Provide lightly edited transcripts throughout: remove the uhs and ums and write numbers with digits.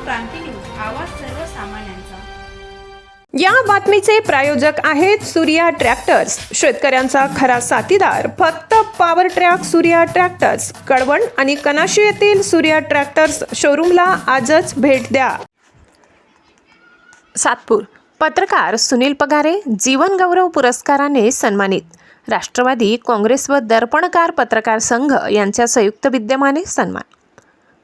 क्रांती news, आवाज सर्वसामान्यांचा। या बातमीचे प्रायोजक आहेत सूर्या ट्रॅक्टर्स, शेतकऱ्यांचा खरा साथीदार फक्त power track Surya tractors, Kalwan आणि कनाशी येथील सूर्या ट्रॅक्टर्स शोरूमला आजच भेट द्या। सातपूर पत्रकार सुनील पगारे जीवन गौरव पुरस्काराने सन्मानित। राष्ट्रवादी काँग्रेस व दर्पणकार पत्रकार संघ यांच्या संयुक्त विद्यमाने सन्मान।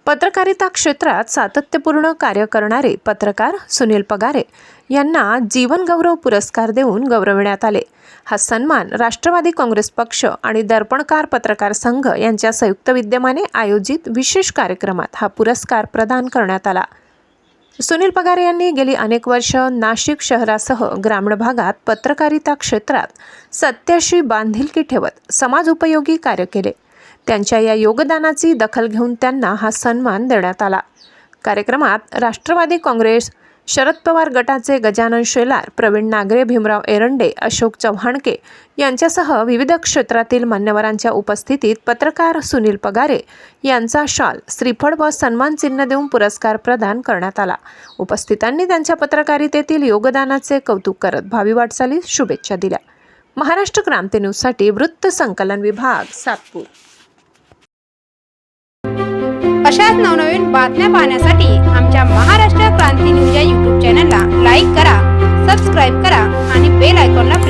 पत्रकारिता क्षेत्रात सातत्यपूर्ण कार्य करणारे पत्रकार सुनील पगारे यांना जीवन गौरव पुरस्कार देऊन गौरविण्यात आले। हा सन्मान राष्ट्रवादी काँग्रेस पक्ष आणि दर्पणकार पत्रकार संघ यांच्या संयुक्त विद्यमाने आयोजित विशेष कार्यक्रमात हा पुरस्कार प्रदान करण्यात आला। सुनील पगारे यांनी गेली अनेक वर्ष नाशिक शहरासह ग्रामीण भागात पत्रकारिता क्षेत्रात सत्याशी बांधिलकी ठेवत समाजोपयोगी कार्य केले। त्यांच्या या योगदानाची दखल घेऊन त्यांना हा सन्मान देण्यात आला। कार्यक्रमात राष्ट्रवादी काँग्रेस, शरद पवार गटाचे गजानन शेलार, प्रवीण नागरे, भीमराव एरंडे, अशोक चव्हाणके यांच्यासह विविध क्षेत्रातील मान्यवरांच्या उपस्थितीत पत्रकार सुनील पगारे यांचा शाल, श्रीफळ व सन्मान चिन्ह देऊन पुरस्कार प्रदान करण्यात आला। उपस्थितांनी त्यांच्या पत्रकारितेतील योगदानाचे कौतुक करत भावी वाटचालीस शुभेच्छा दिल्या। महाराष्ट्र क्रांती न्यूजसाठी वृत्त संकलन विभाग, सातपूर। अशाच नवनवीन बातम्या पाहण्यासाठी आमच्या महाराष्ट्र क्रांती न्यूज या YouTube चॅनलला लाईक करा, सबस्क्राईब करा आणि बेल आयकॉनला प्रेस